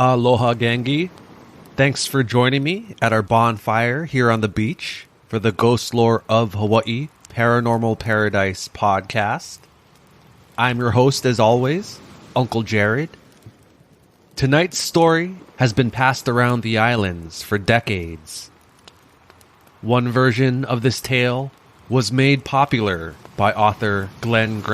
Aloha Gangi. Thanks for joining me at our bonfire here on the beach for the Ghostlore of Hawaii Paranormal Paradise podcast. I'm your host as always, Uncle Jared. Tonight's story has been passed around the islands for decades. One version of this tale was made popular by author Glen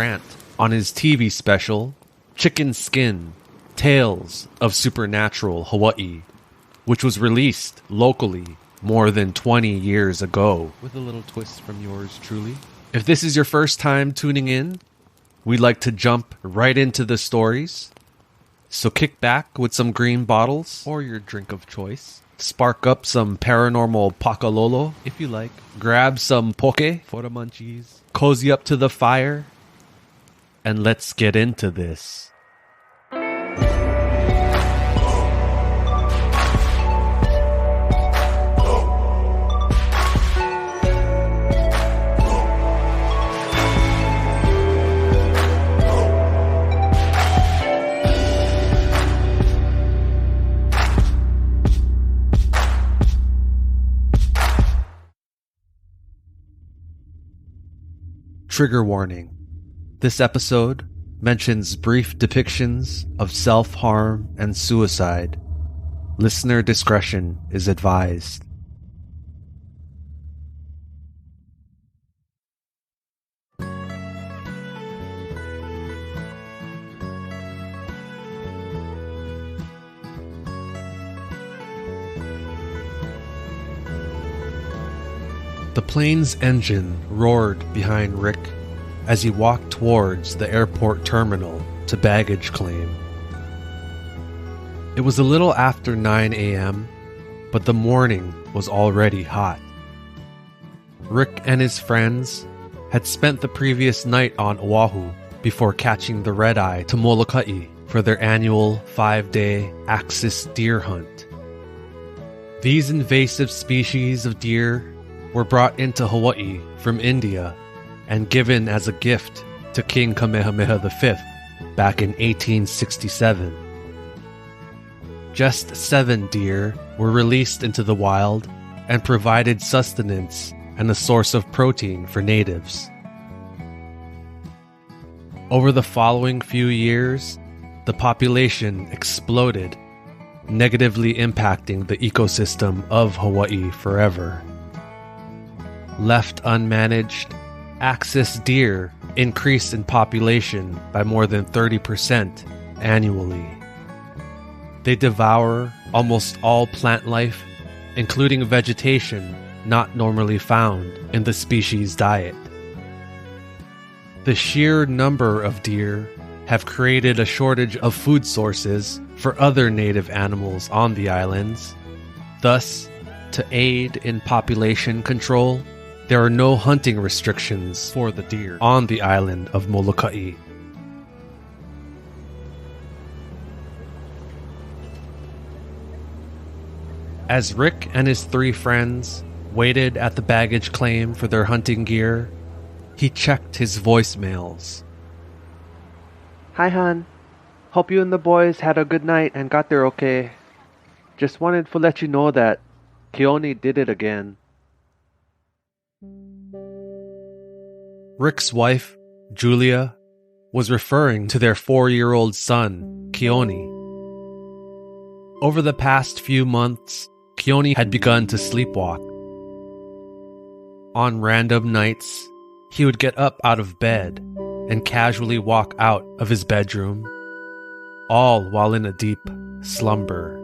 on his TV special, Chicken Skin, Tales of Supernatural Hawaii, which was released locally more than 20 years ago, with a little twist from yours truly. If this is your first time tuning in, we'd like to jump right into the stories. So kick back with some green bottles or your drink of choice. Spark up some paranormal pakalolo if you like. Grab some poke for the munchies. Cozy up to the fire. And let's get into this. Trigger warning. This episode mentions brief depictions of self-harm and suicide. Listener discretion is advised. The plane's engine roared behind Rick as he walked towards the airport terminal to baggage claim. It was a little after 9 a.m., but the morning was already hot. Rick and his friends had spent the previous night on Oahu before catching the red-eye to Molokai for their annual 5-day axis deer hunt. These invasive species of deer were brought into Hawaii from India and given as a gift to King Kamehameha V back in 1867. Just 7 deer were released into the wild and provided sustenance and a source of protein for natives. Over the following few years, the population exploded, negatively impacting the ecosystem of Hawaii forever. Left unmanaged, axis deer increased in population by more than 30% annually. They devour almost all plant life, including vegetation not normally found in the species' diet. The sheer number of deer have created a shortage of food sources for other native animals on the islands. Thus, to aid in population control, there are no hunting restrictions for the deer on the island of Molokai. As Rick and his 3 friends waited at the baggage claim for their hunting gear, he checked his voicemails. Hi, hon. Hope you and the boys had a good night and got there okay. Just wanted to let you know that Keone did it again. Rick's wife, Julia, was referring to their 4-year-old son, Keone. Over the past few months, Keone had begun to sleepwalk. On random nights, he would get up out of bed and casually walk out of his bedroom, all while in a deep slumber.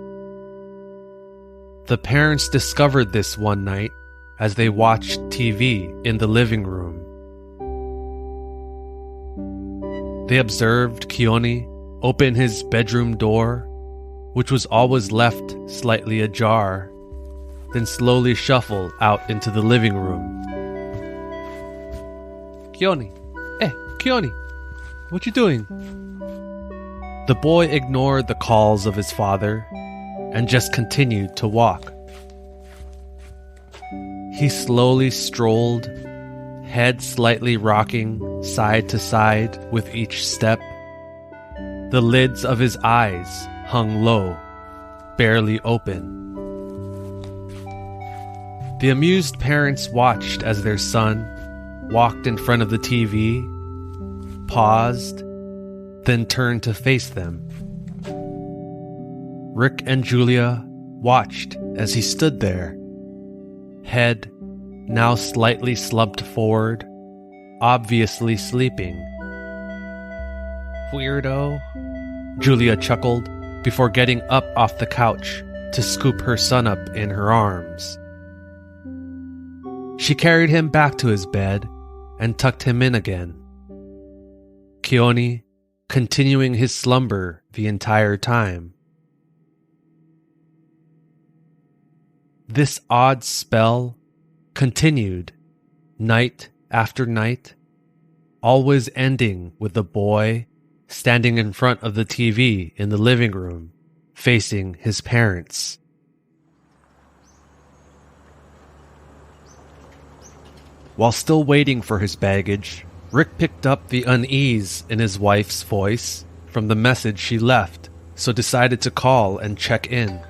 The parents discovered this one night as they watched TV in the living room. They observed Keone open his bedroom door, which was always left slightly ajar, then slowly shuffle out into the living room. Keone! Hey, Keone! What you doing? The boy ignored the calls of his father and just continued to walk. He slowly strolled, head slightly rocking side to side with each step. The lids of his eyes hung low, barely open. The amused parents watched as their son walked in front of the TV, paused, then turned to face them. Rick and Julia watched as he stood there, head now slightly slumped forward, obviously sleeping. Weirdo, Julia chuckled before getting up off the couch to scoop her son up in her arms. She carried him back to his bed and tucked him in again. Keone continuing his slumber the entire time. This odd spell continued night after night, always ending with the boy standing in front of the TV in the living room, facing his parents. While still waiting for his baggage, Rick picked up the unease in his wife's voice from the message she left, so decided to call and check in.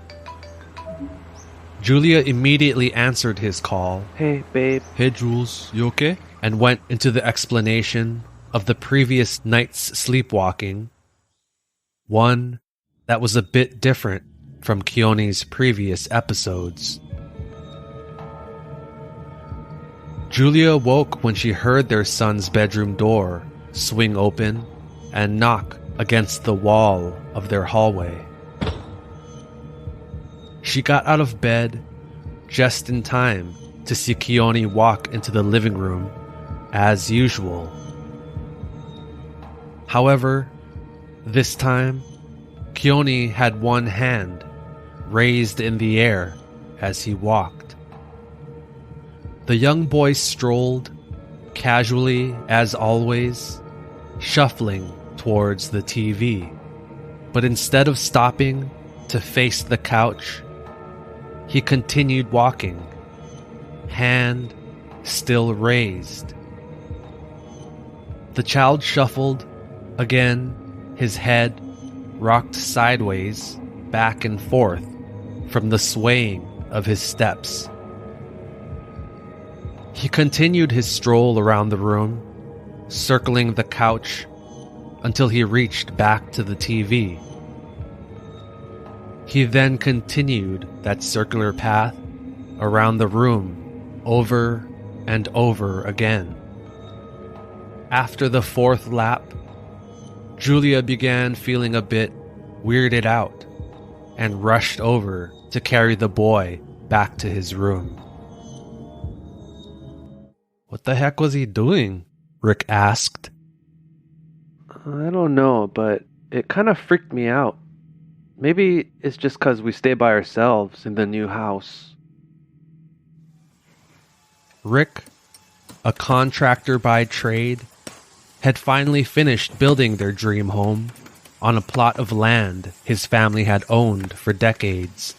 Julia immediately answered his call. Hey, babe. Hey, Jules, you okay? And went into the explanation of the previous night's sleepwalking, one that was a bit different from Keone's previous episodes. Julia woke when she heard their son's bedroom door swing open and knock against the wall of their hallway. She got out of bed just in time to see Keone walk into the living room as usual. However, this time, Keone had one hand raised in the air as he walked. The young boy strolled, casually as always, shuffling towards the TV. But instead of stopping to face the couch, he continued walking, hand still raised. The child shuffled again, his head rocked sideways, back and forth from the swaying of his steps. He continued his stroll around the room, circling the couch until he reached back to the TV. He then continued that circular path around the room over and over again. After the fourth lap, Julia began feeling a bit weirded out and rushed over to carry the boy back to his room. What the heck was he doing? Rick asked. I don't know, but it kind of freaked me out. Maybe it's just 'cause we stay by ourselves in the new house. Rick, a contractor by trade, had finally finished building their dream home on a plot of land his family had owned for decades.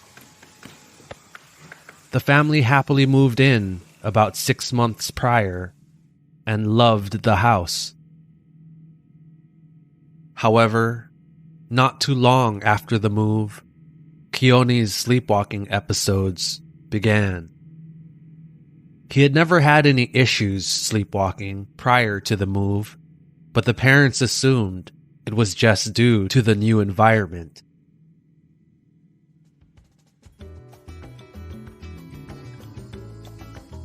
The family happily moved in about 6 months prior and loved the house. However, not too long after the move, Keone's sleepwalking episodes began. He had never had any issues sleepwalking prior to the move, but the parents assumed it was just due to the new environment.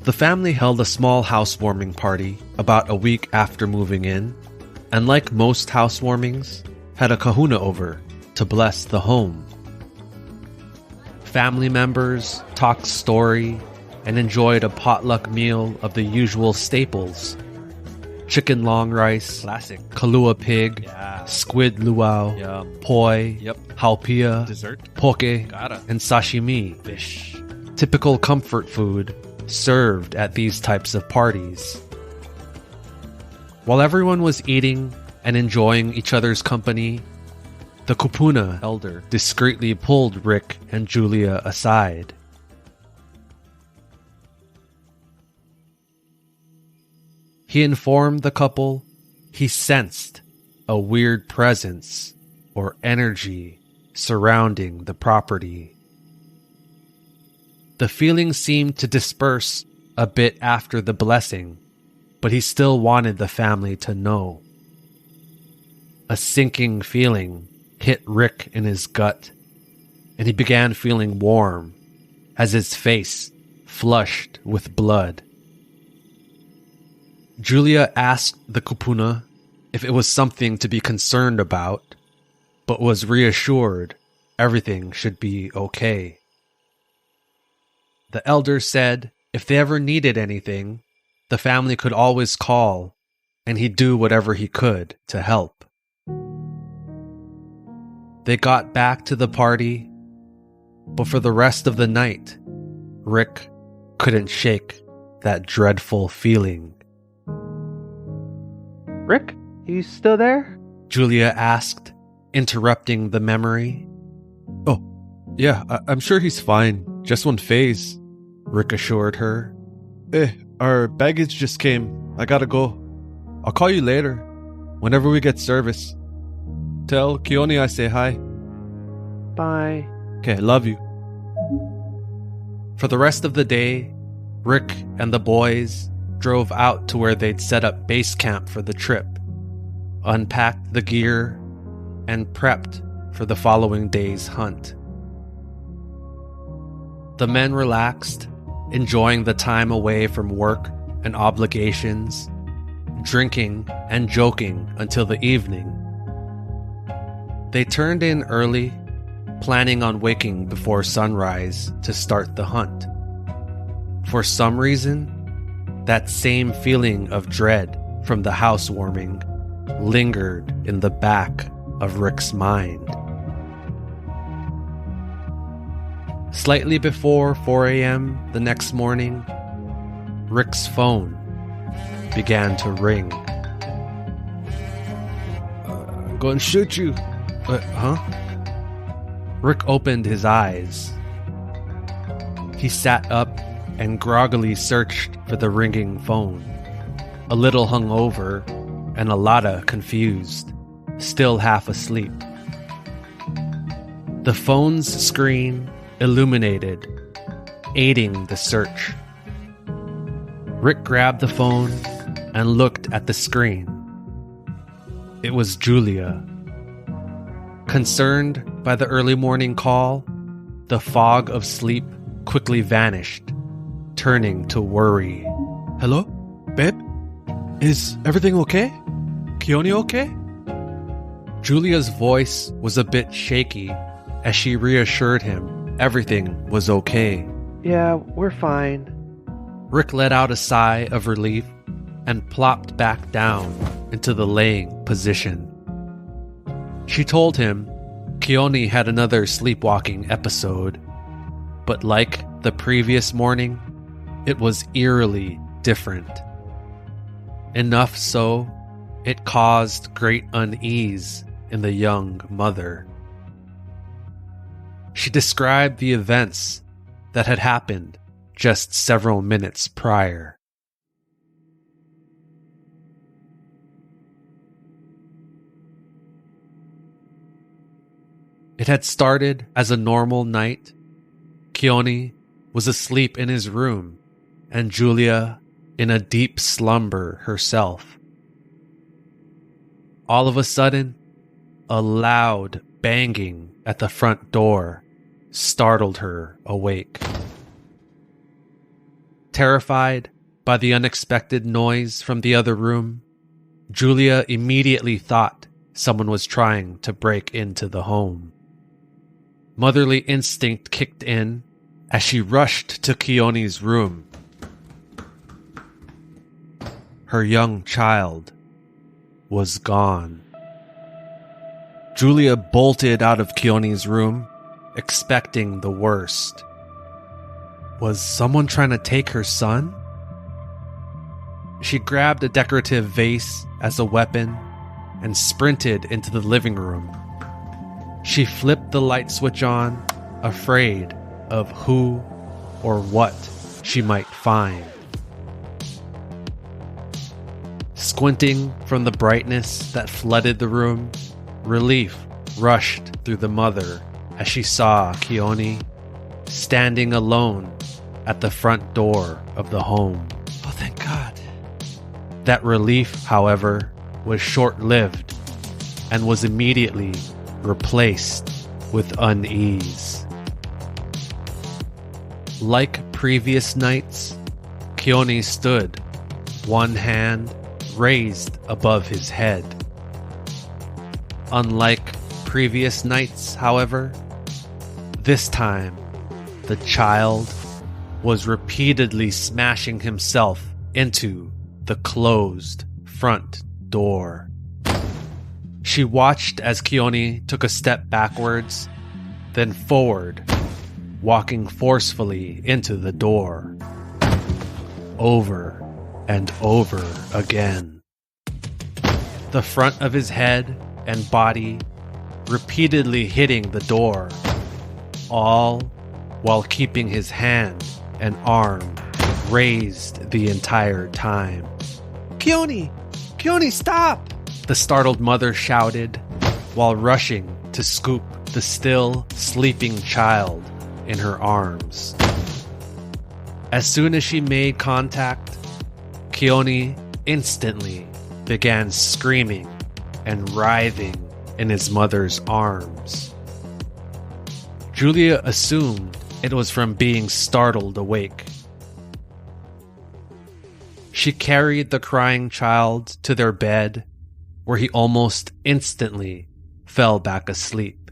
The family held a small housewarming party about a week after moving in, and like most housewarmings, had a kahuna over to bless the home. Family members talked story and enjoyed a potluck meal of the usual staples: chicken long rice, classic, kalua pig, squid luau, poi, halpia, dessert, poke, and sashimi, fish. Typical comfort food served at these types of parties. While everyone was eating and enjoying each other's company, the kupuna elder discreetly pulled Rick and Julia aside. He informed the couple he sensed a weird presence or energy surrounding the property. The feeling seemed to disperse a bit after the blessing, but he still wanted the family to know. A sinking feeling hit Rick in his gut, and he began feeling warm as his face flushed with blood. Julia asked the kupuna if it was something to be concerned about, but was reassured everything should be okay. The elder said if they ever needed anything, the family could always call, and he'd do whatever he could to help. They got back to the party, but for the rest of the night, Rick couldn't shake that dreadful feeling. Rick, you still there? Julia asked, interrupting the memory. Oh, yeah, I'm sure he's fine. Just one phase, Rick assured her. Our baggage just came. I gotta go. I'll call you later, whenever we get service. Tell Keone I say hi. Bye. Okay, love you. For the rest of the day, Rick and the boys drove out to where they'd set up base camp for the trip, unpacked the gear, and prepped for the following day's hunt. The men relaxed, enjoying the time away from work and obligations, drinking and joking until the evening. They turned in early, planning on waking before sunrise to start the hunt. For some reason, that same feeling of dread from the housewarming lingered in the back of Rick's mind. Slightly before 4 a.m. the next morning, Rick's phone began to ring. I'm going to shoot you. Huh? Rick opened his eyes. He sat up and groggily searched for the ringing phone, a little hungover and a lotta confused, still half asleep. The phone's screen illuminated, aiding the search. Rick grabbed the phone and looked at the screen. It was Julia. Concerned by the early morning call, the fog of sleep quickly vanished, turning to worry. Hello? Babe? Is everything okay? Keone okay? Julia's voice was a bit shaky as she reassured him everything was okay. Yeah, we're fine. Rick let out a sigh of relief and plopped back down into the laying position. She told him Keone had another sleepwalking episode, but like the previous morning, it was eerily different. Enough so, it caused great unease in the young mother. She described the events that had happened just several minutes prior. It had started as a normal night. Keone was asleep in his room, and Julia in a deep slumber herself. All of a sudden, a loud banging at the front door startled her awake. Terrified by the unexpected noise from the other room, Julia immediately thought someone was trying to break into the home. Motherly instinct kicked in as she rushed to Keone's room. Her young child was gone. Julia bolted out of Keone's room, expecting the worst. Was someone trying to take her son? She grabbed a decorative vase as a weapon and sprinted into the living room. She flipped the light switch on, afraid of who or what she might find. Squinting from the brightness that flooded the room, relief rushed through the mother as she saw Keone standing alone at the front door of the home. Oh, thank God. That relief, however, was short-lived and was immediately replaced with unease. Like previous nights, Keone stood, one hand raised above his head. Unlike previous nights, however, this time the child was repeatedly smashing himself into the closed front door. She watched as Keone took a step backwards, then forward, walking forcefully into the door. Over and over again. The front of his head and body repeatedly hitting the door, all while keeping his hand and arm raised the entire time. Keone! Keone, stop! The startled mother shouted while rushing to scoop the still sleeping child in her arms. As soon as she made contact, Keone instantly began screaming and writhing in his mother's arms. Julia assumed it was from being startled awake. She carried the crying child to their bed, where he almost instantly fell back asleep.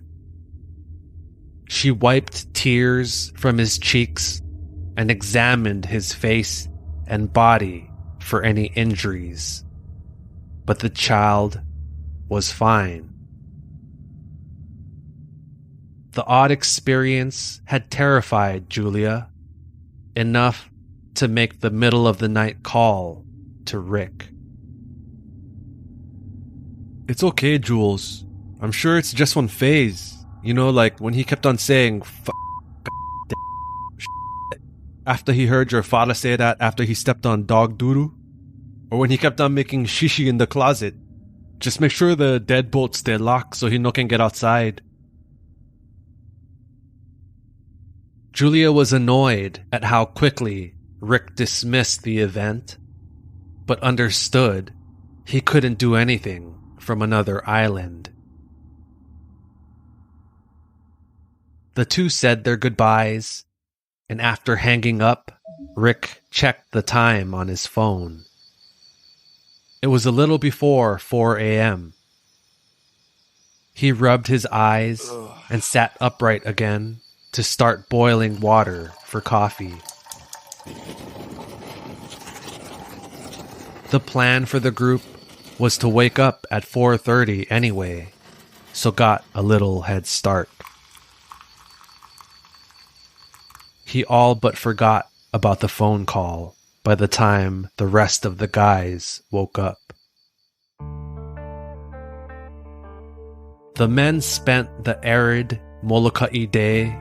She wiped tears from his cheeks and examined his face and body for any injuries, but the child was fine. The odd experience had terrified Julia enough to make the middle of the night call to Rick. It's okay, Jules. I'm sure it's just one phase. You know, like when he kept on saying after he heard your father say that after he stepped on dog doodoo. Or when he kept on making shishi in the closet. Just make sure the deadbolts stay locked so he no can get outside. Julia was annoyed at how quickly Rick dismissed the event, but understood he couldn't do anything from another island. The two said their goodbyes, and after hanging up, Rick checked the time on his phone. It was a little before 4 a.m. He rubbed his eyes and sat upright again to start boiling water for coffee. The plan for the group was to wake up at 4:30 anyway, so got a little head start. He all but forgot about the phone call by the time the rest of the guys woke up. The men spent the arid Molokai day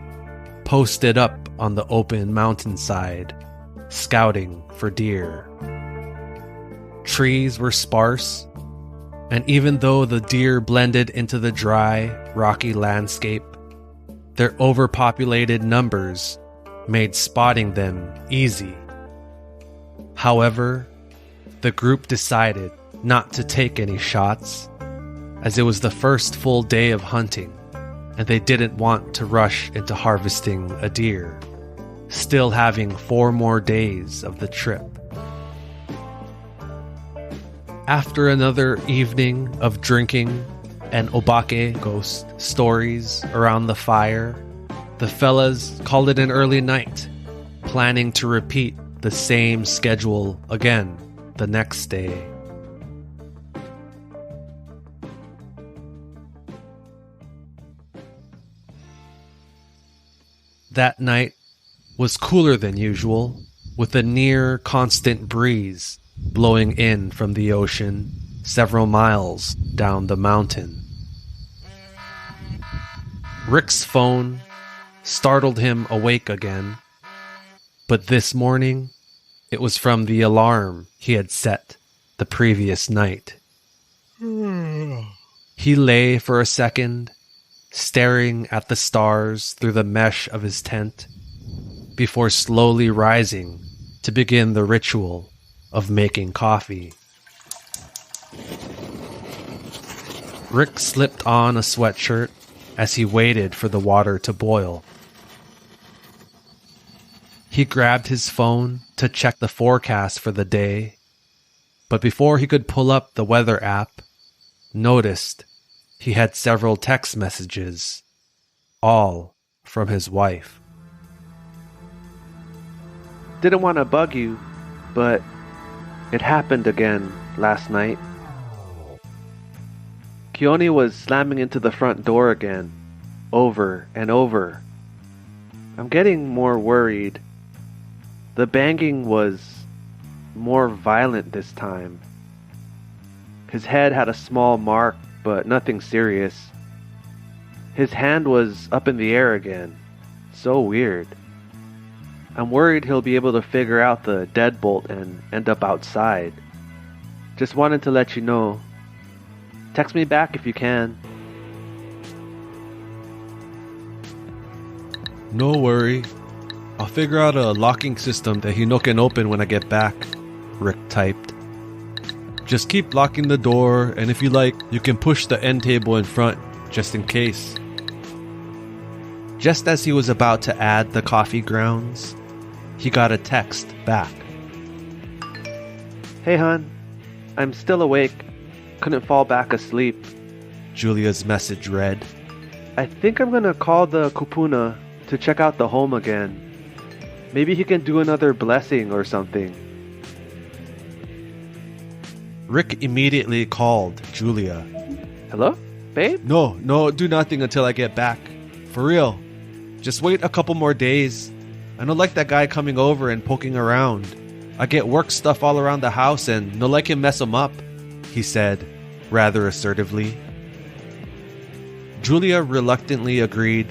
posted up on the open mountainside, scouting for deer. Trees were sparse, and even though the deer blended into the dry, rocky landscape, their overpopulated numbers made spotting them easy. However, the group decided not to take any shots, as it was the first full day of hunting, and they didn't want to rush into harvesting a deer, still having 4 more days of the trip. After another evening of drinking and obake ghost stories around the fire, the fellas called it an early night, planning to repeat the same schedule again the next day. That night was cooler than usual, with a near constant breeze blowing in from the ocean several miles down the mountain. Rick's phone startled him awake again, but this morning it was from the alarm he had set the previous night. He lay for a second staring at the stars through the mesh of his tent, before slowly rising to begin the ritual of making coffee. Rick slipped on a sweatshirt as he waited for the water to boil. He grabbed his phone to check the forecast for the day, but before he could pull up the weather app, noticed he had several text messages, all from his wife. Didn't want to bug you, but it happened again last night. Keone was slamming into the front door again, over and over. I'm getting more worried. The banging was more violent this time. His head had a small mark, but nothing serious. His hand was up in the air again. So weird. I'm worried he'll be able to figure out the deadbolt and end up outside. Just wanted to let you know. Text me back if you can. No worry. I'll figure out a locking system that he no can open when I get back, Rick typed. Just keep locking the door, and if you like, you can push the end table in front, just in case. Just as he was about to add the coffee grounds, he got a text back. Hey hon, I'm still awake. Couldn't fall back asleep. Julia's message read. I think I'm gonna call the kupuna to check out the home again. Maybe he can do another blessing or something. Rick immediately called Julia. Hello, babe? No, do nothing until I get back. For real. Just wait a couple more days. I don't like that guy coming over and poking around. I get work stuff all around the house and no like him mess him up, he said, rather assertively. Julia reluctantly agreed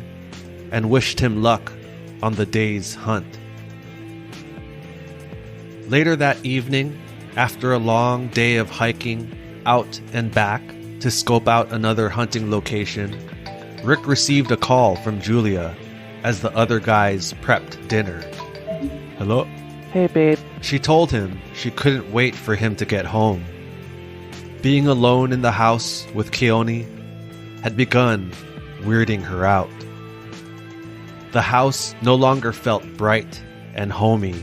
and wished him luck on the day's hunt. Later that evening, after a long day of hiking out and back to scope out another hunting location, Rick received a call from Julia as the other guys prepped dinner. Hello? Hey, babe. She told him she couldn't wait for him to get home. Being alone in the house with Keone had begun weirding her out. The house no longer felt bright and homey,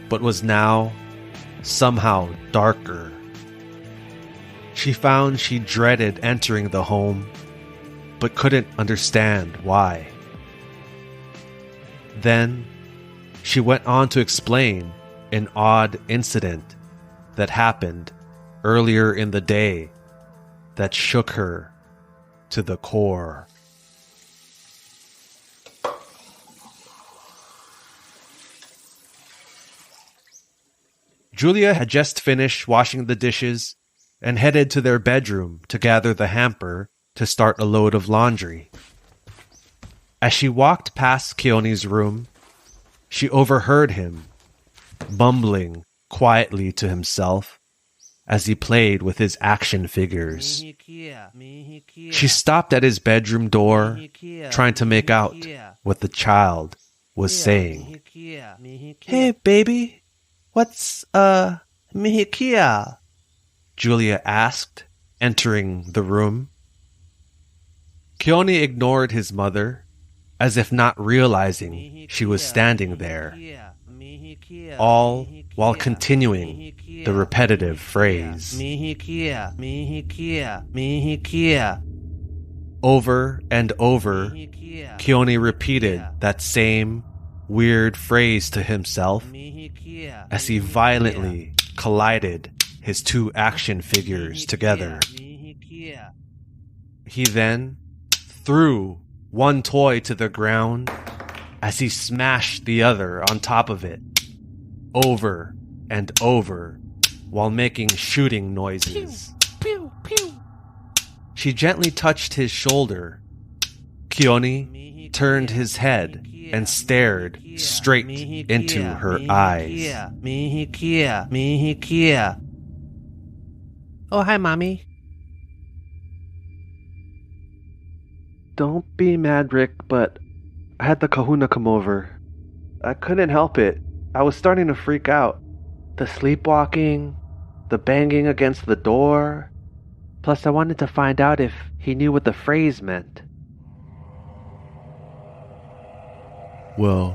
but was now somehow darker. She found she dreaded entering the home, but couldn't understand why. Then, she went on to explain an odd incident that happened earlier in the day that shook her to the core. Julia had just finished washing the dishes and headed to their bedroom to gather the hamper to start a load of laundry. As she walked past Keone's room, she overheard him mumbling quietly to himself as he played with his action figures. She stopped at his bedroom door, trying to make out what the child was saying. Hey, baby, what's, mihikia? Julia asked, entering the room. Keone ignored his mother, as if not realizing she was standing there, all while continuing the repetitive phrase. Over and over, Keone repeated that same weird phrase to himself as he violently collided his two action figures together. He then threw one toy to the ground as he smashed the other on top of it, over and over, while making shooting noises. Pew, pew, pew. She gently touched his shoulder. Keone turned his head and stared straight into her eyes. Oh, hi, Mommy. Don't be mad, Rick, but I had the kahuna come over. I couldn't help it. I was starting to freak out. The sleepwalking, the banging against the door. Plus, I wanted to find out if he knew what the phrase meant. Well,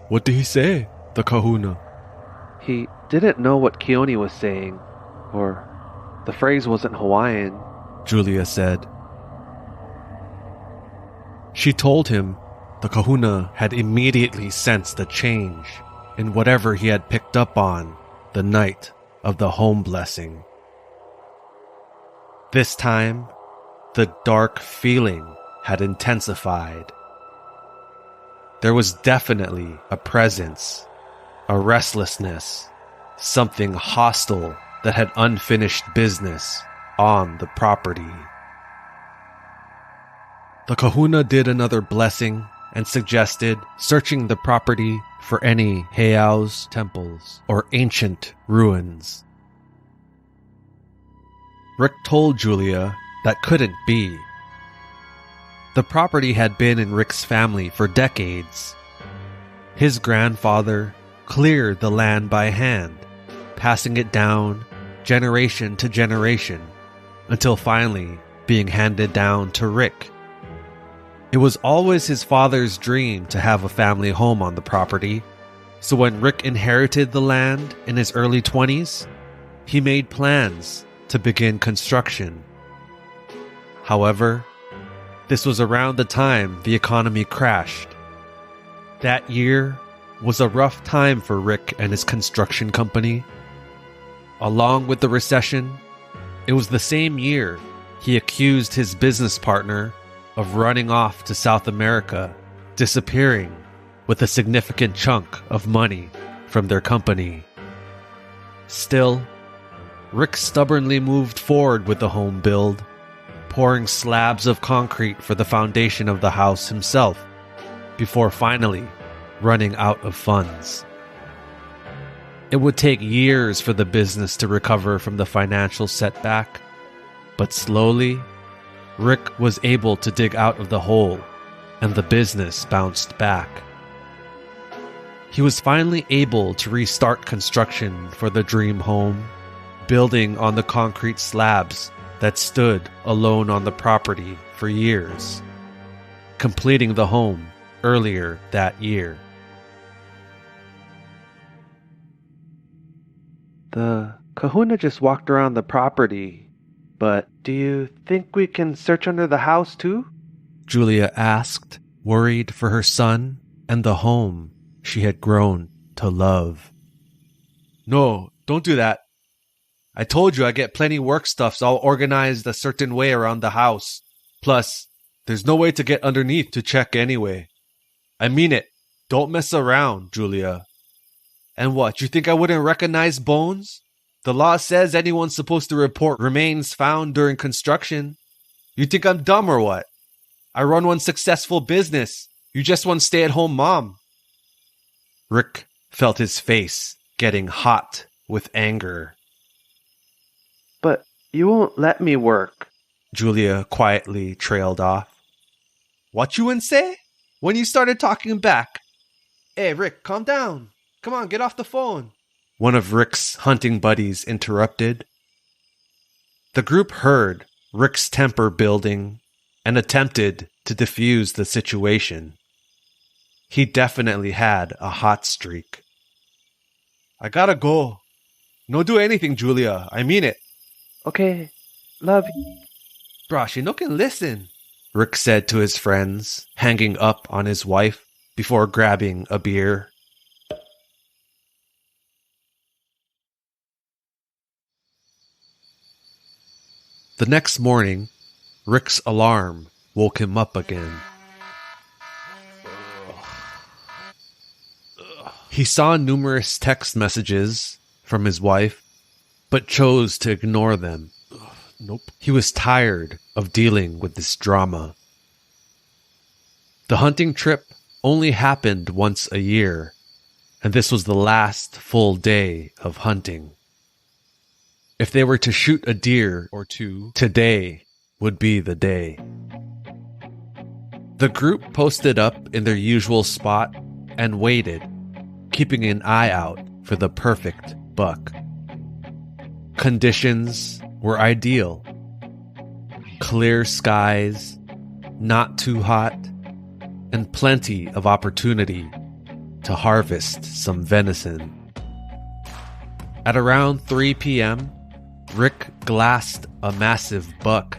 what did he say, the kahuna? He didn't know what Keone was saying, or the phrase wasn't Hawaiian. Julia said. She told him the kahuna had immediately sensed a change in whatever he had picked up on the night of the home blessing. This time, the dark feeling had intensified. There was definitely a presence, a restlessness, something hostile that had unfinished business on the property. The kahuna did another blessing and suggested searching the property for any heiaus, temples, or ancient ruins. Rick told Julia that couldn't be. The property had been in Rick's family for decades. His grandfather cleared the land by hand, passing it down generation to generation, until finally being handed down to Rick. It was always his father's dream to have a family home on the property, so when Rick inherited the land in his early 20s, he made plans to begin construction. However, this was around the time the economy crashed. That year was a rough time for Rick and his construction company. Along with the recession, it was the same year he accused his business partner of running off to South America, disappearing with a significant chunk of money from their company. Still, Rick stubbornly moved forward with the home build, pouring slabs of concrete for the foundation of the house himself, before finally running out of funds. It would take years for the business to recover from the financial setback, but slowly, Rick was able to dig out of the hole, and the business bounced back. He was finally able to restart construction for the dream home, building on the concrete slabs that stood alone on the property for years, completing the home earlier that year. The kahuna just walked around the property, but do you think we can search under the house too? Julia asked, worried for her son and the home she had grown to love. No, don't do that. I told you I get plenty work stuffs all organized a certain way around the house. Plus, there's no way to get underneath to check anyway. I mean it. Don't mess around, Julia. And what, you think I wouldn't recognize bones? The law says anyone's supposed to report remains found during construction. You think I'm dumb or what? I run one successful business. You just one stay-at-home mom. Rick felt his face getting hot with anger. But you won't let me work. Julia quietly trailed off. What you wouldn't say? When you started talking back. Hey, Rick, calm down. Come on, get off the phone. One of Rick's hunting buddies interrupted. The group heard Rick's temper building and attempted to defuse the situation. He definitely had a hot streak. I gotta go. No do anything, Julia. I mean it. Okay, love you. Brah, she no can listen, Rick said to his friends, hanging up on his wife before grabbing a beer. The next morning, Rick's alarm woke him up again. He saw numerous text messages from his wife, but chose to ignore them. Nope. He was tired of dealing with this drama. The hunting trip only happened once a year, and this was the last full day of hunting. If they were to shoot a deer or two, today would be the day. The group posted up in their usual spot and waited, keeping an eye out for the perfect buck. Conditions were ideal. Clear skies, not too hot, and plenty of opportunity to harvest some venison. At around 3 p.m., Rick glassed a massive buck,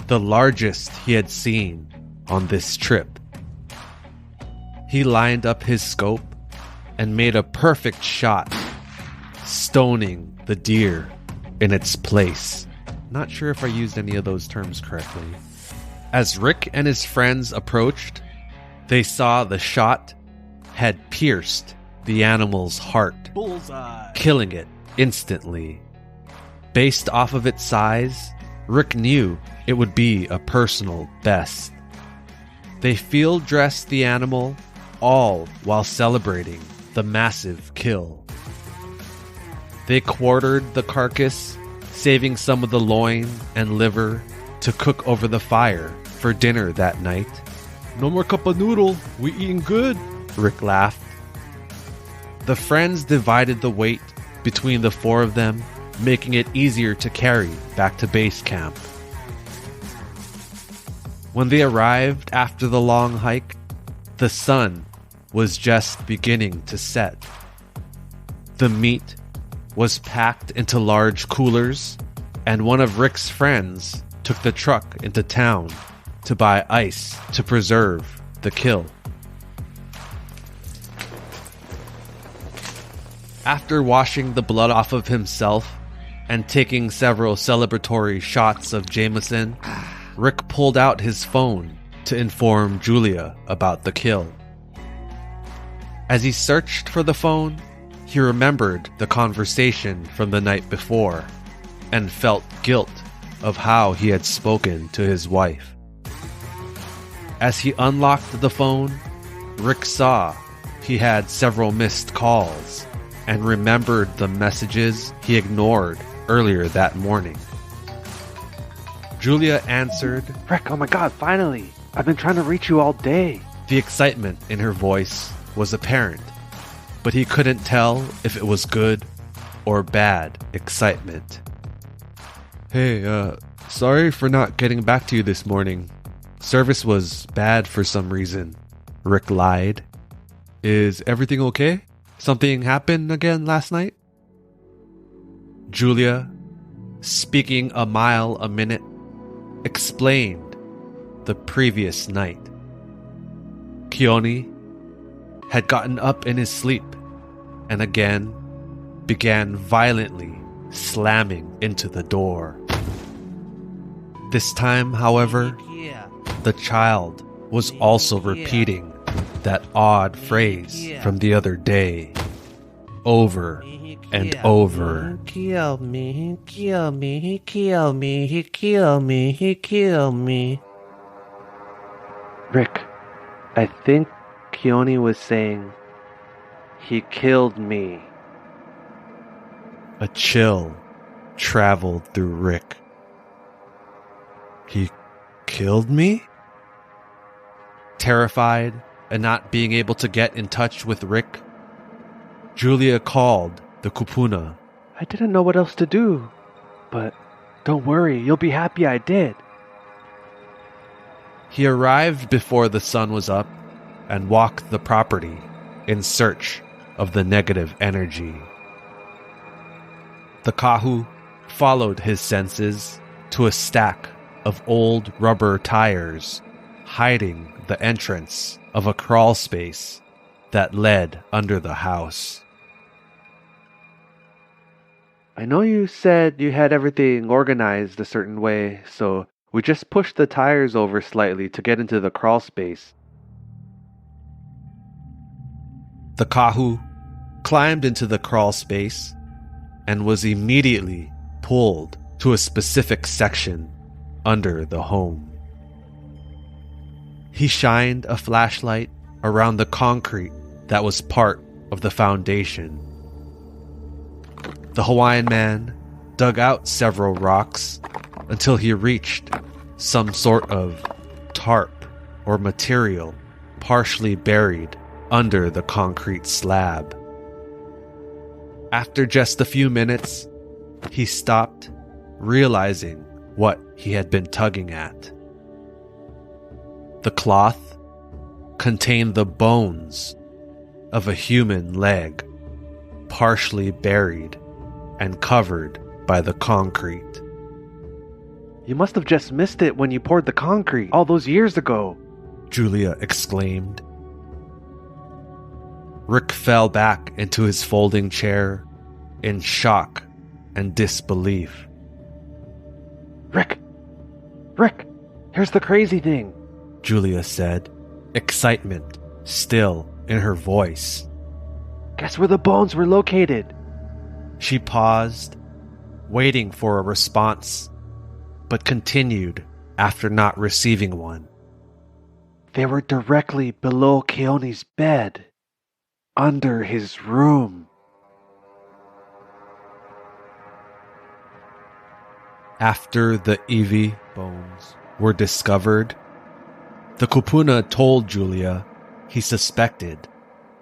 the largest he had seen on this trip. He lined up his scope and made a perfect shot, stoning the deer in its place. Not sure if I used any of those terms correctly. As Rick and his friends approached, they saw the shot had pierced the animal's heart, Bullseye. killing it instantly. Based off of its size, Rick knew it would be a personal best. They field dressed the animal, all while celebrating the massive kill. They quartered the carcass, saving some of the loin and liver to cook over the fire for dinner that night. No more cup of noodle. We eating good. Rick laughed. The friends divided the weight between the four of them, making it easier to carry back to base camp. When they arrived after the long hike, the sun was just beginning to set. The meat was packed into large coolers, and one of Rick's friends took the truck into town to buy ice to preserve the kill. After washing the blood off of himself and taking several celebratory shots of Jameson, Rick pulled out his phone to inform Julia about the kill. As he searched for the phone, he remembered the conversation from the night before and felt guilt of how he had spoken to his wife. As he unlocked the phone, Rick saw he had several missed calls and remembered the messages he ignored earlier that morning. Julia answered. Rick, oh my god, finally! I've been trying to reach you all day. The excitement in her voice was apparent, but he couldn't tell if it was good or bad excitement. Hey, sorry for not getting back to you this morning. Service was bad for some reason, Rick lied. Is everything okay? Something happened again last night? Julia, speaking a mile a minute, explained the previous night. Keone had gotten up in his sleep and again began violently slamming into the door. This time, however, the child was also repeating that odd phrase from the other day, over and over. Kill me, kill me, kill me, kill me, kill me. Rick, I think Keone was saying, he killed me. A chill traveled through Rick. He killed me? Terrified and not being able to get in touch with Rick, Julia called the kupuna. I didn't know what else to do, but don't worry, you'll be happy I did. He arrived before the sun was up and walked the property in search of the negative energy. The kahu followed his senses to a stack of old rubber tires hiding the entrance of a crawl space that led under the house. I know you said you had everything organized a certain way, so we just pushed the tires over slightly to get into the crawl space. The kahu climbed into the crawl space and was immediately pulled to a specific section under the home. He shined a flashlight around the concrete that was part of the foundation. The Hawaiian man dug out several rocks until he reached some sort of tarp or material partially buried under the concrete slab. After just a few minutes, he stopped, realizing what he had been tugging at. The cloth contained the bones of a human leg, partially buried and covered by the concrete. You must have just missed it when you poured the concrete all those years ago, Julia exclaimed. Rick fell back into his folding chair in shock and disbelief. Rick! Rick! Here's the crazy thing, Julia said, excitement still in her voice. Guess where the bones were located? She paused, waiting for a response, but continued after not receiving one. They were directly below Keone's bed, under his room. After the Evie bones were discovered, the kupuna told Julia he suspected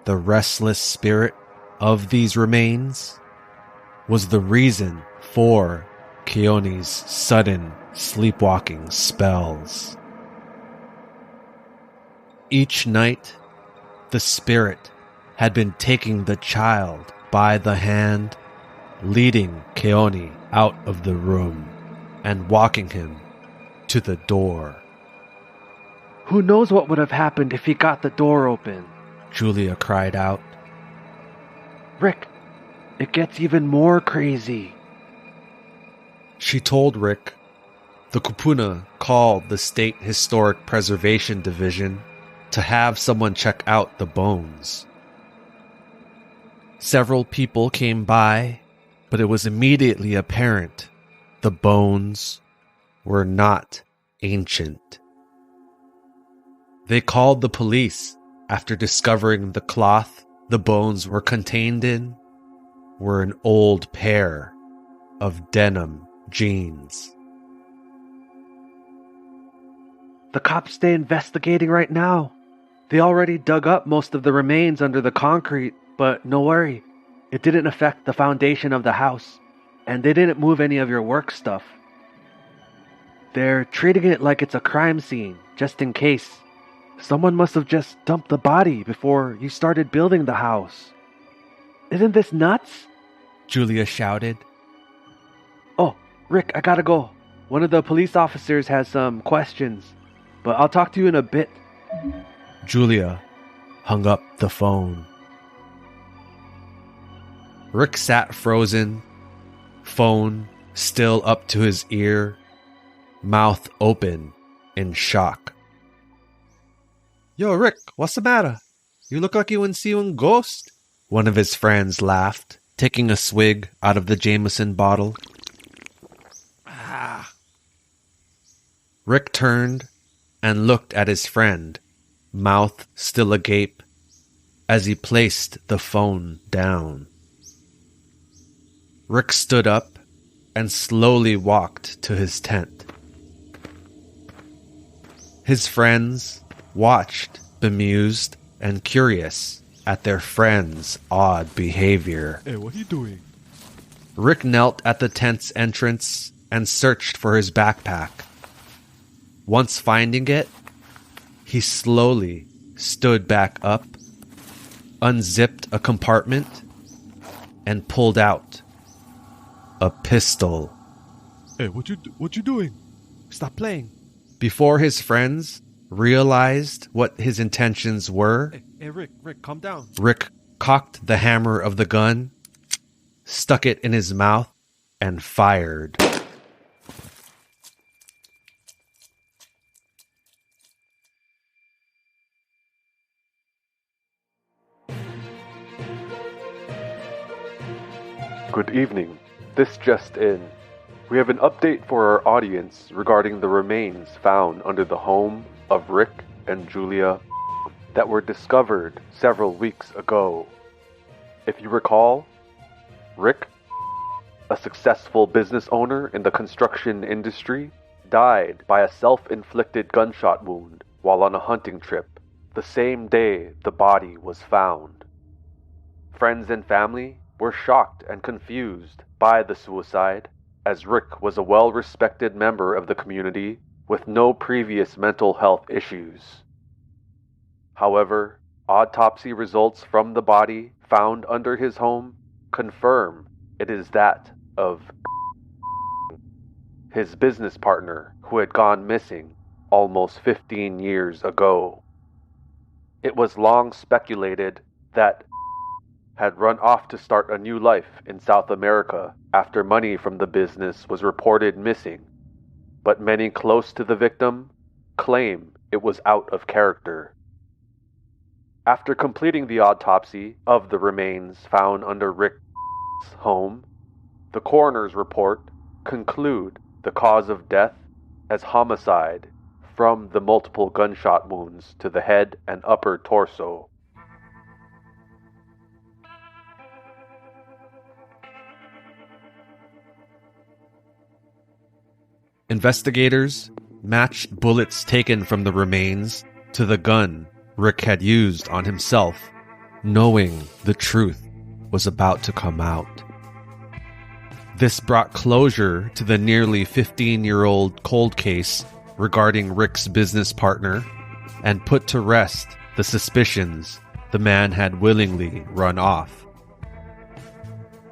the restless spirit of these remains was the reason for Keone's sudden sleepwalking spells. Each night, the spirit had been taking the child by the hand, leading Keone out of the room and walking him to the door. Who knows what would have happened if he got the door open? Julia cried out. Rick, it gets even more crazy. She told Rick the kupuna called the State Historic Preservation Division to have someone check out the bones. Several people came by, but it was immediately apparent the bones were not ancient. They called the police after discovering the cloth the bones were contained in were an old pair of denim jeans. The cops stay investigating right now. They already dug up most of the remains under the concrete, but no worry, it didn't affect the foundation of the house, and they didn't move any of your work stuff. They're treating it like it's a crime scene, just in case. Someone must have just dumped the body before you started building the house. Isn't this nuts? Julia shouted. Oh, Rick, I gotta go. One of the police officers has some questions, but I'll talk to you in a bit. Julia hung up the phone. Rick sat frozen, phone still up to his ear, mouth open in shock. Yo, Rick, what's the matter? You look like you went seeing a ghost. One of his friends laughed, taking a swig out of the Jameson bottle. Rick turned and looked at his friend, mouth still agape, as he placed the phone down. Rick stood up and slowly walked to his tent. His friends watched, bemused and curious at their friend's odd behavior. Hey, what are you doing? Rick knelt at the tent's entrance and searched for his backpack. Once finding it, he slowly stood back up, unzipped a compartment, and pulled out a pistol. Hey, what you doing? Stop playing. Before his friends realized what his intentions were, Hey, Rick, calm down. Rick cocked the hammer of the gun, stuck it in his mouth, and fired. Good evening. This just in. We have an update for our audience regarding the remains found under the home of Rick and Julia that were discovered several weeks ago. If you recall, Rick, a successful business owner in the construction industry, died by a self-inflicted gunshot wound while on a hunting trip the same day the body was found. Friends and family were shocked and confused by the suicide, as Rick was a well-respected member of the community with no previous mental health issues. However, autopsy results from the body found under his home confirm it is that of his business partner who had gone missing almost 15 years ago. It was long speculated that had run off to start a new life in South America after money from the business was reported missing, but many close to the victim claim it was out of character. After completing the autopsy of the remains found under Rick's home, the coroner's report conclude the cause of death as homicide from the multiple gunshot wounds to the head and upper torso. Investigators matched bullets taken from the remains to the gun Rick had used on himself, knowing the truth was about to come out. This brought closure to the nearly 15-year-old cold case regarding Rick's business partner and put to rest the suspicions the man had willingly run off.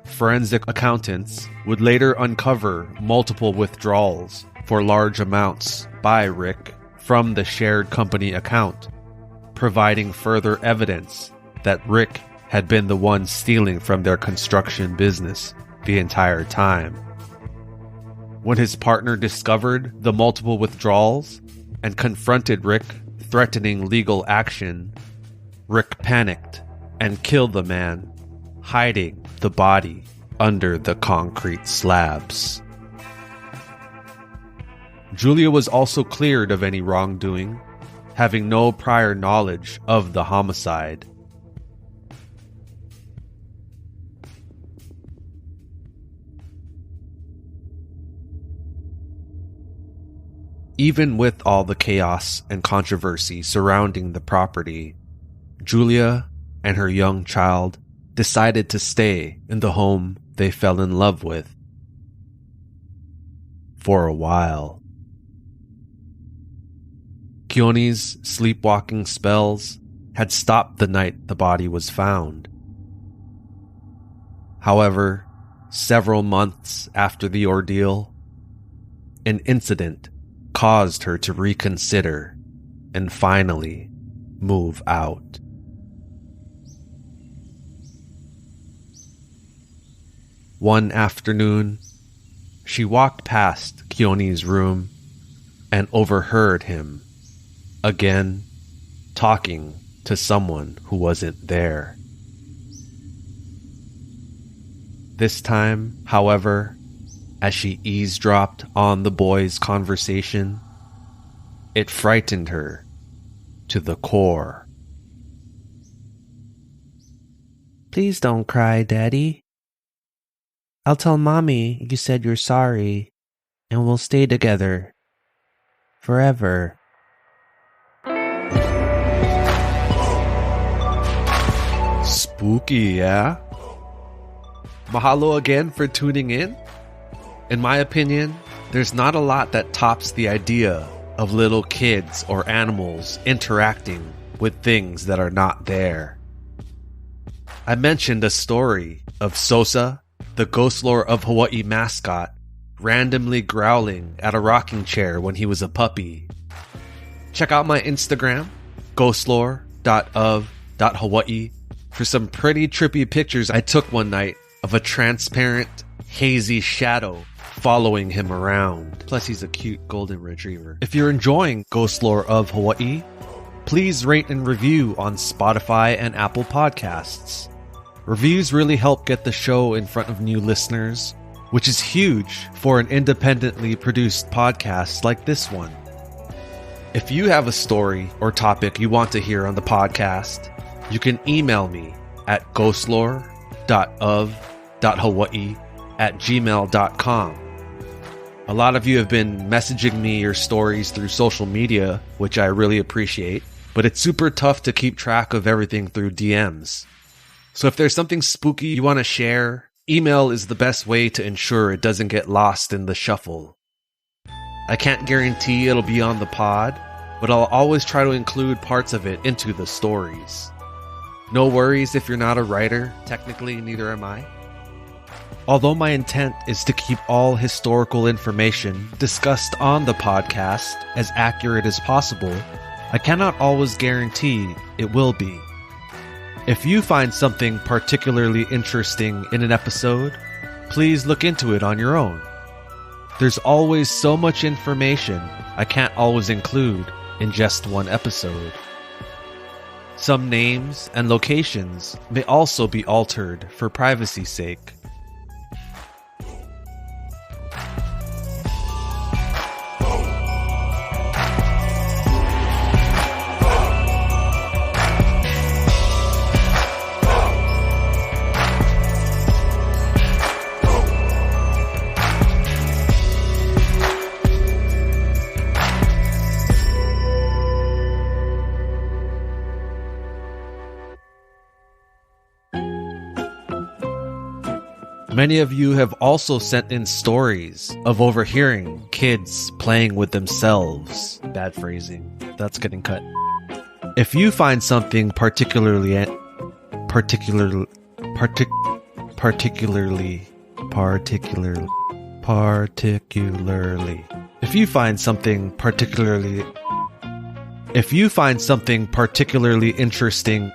Forensic accountants would later uncover multiple withdrawals for large amounts by Rick from the shared company account, providing further evidence that Rick had been the one stealing from their construction business the entire time. When his partner discovered the multiple withdrawals and confronted Rick, threatening legal action, Rick panicked and killed the man, hiding the body under the concrete slabs. Julia was also cleared of any wrongdoing, having no prior knowledge of the homicide. Even with all the chaos and controversy surrounding the property, Julia and her young child decided to stay in the home they fell in love with. For a while. Keone's sleepwalking spells had stopped the night the body was found. However, several months after the ordeal, an incident caused her to reconsider and finally move out. One afternoon, she walked past Keone's room and overheard him, again, talking to someone who wasn't there. This time, however, as she eavesdropped on the boys' conversation, it frightened her to the core. Please don't cry, Daddy. I'll tell Mommy you said you're sorry, and we'll stay together. Forever. Spooky, yeah? Mahalo again for tuning in. In my opinion, there's not a lot that tops the idea of little kids or animals interacting with things that are not there. I mentioned a story of Sosa, the Ghostlore of Hawaii mascot, randomly growling at a rocking chair when he was a puppy. Check out my Instagram, ghostlore.of.hawaii, for some pretty trippy pictures I took one night of a transparent, hazy shadow following him around. Plus, he's a cute golden retriever. If you're enjoying Ghostlore of Hawaii, please rate and review on Spotify and Apple Podcasts. Reviews really help get the show in front of new listeners, which is huge for an independently produced podcast like this one. If you have a story or topic you want to hear on the podcast, you can email me at ghostlore.of.hawaii@gmail.com. A lot of you have been messaging me your stories through social media, which I really appreciate, but it's super tough to keep track of everything through DMs. So if there's something spooky you want to share, email is the best way to ensure it doesn't get lost in the shuffle. I can't guarantee it'll be on the pod, but I'll always try to include parts of it into the stories. No worries if you're not a writer, technically neither am I. Although my intent is to keep all historical information discussed on the podcast as accurate as possible, I cannot always guarantee it will be. If you find something particularly interesting in an episode, please look into it on your own. There's always so much information I can't always include in just one episode. Some names and locations may also be altered for privacy's sake. Many of you have also sent in stories of overhearing kids playing with themselves. Bad phrasing. That's getting cut. If you find something particularly If you find something particularly interesting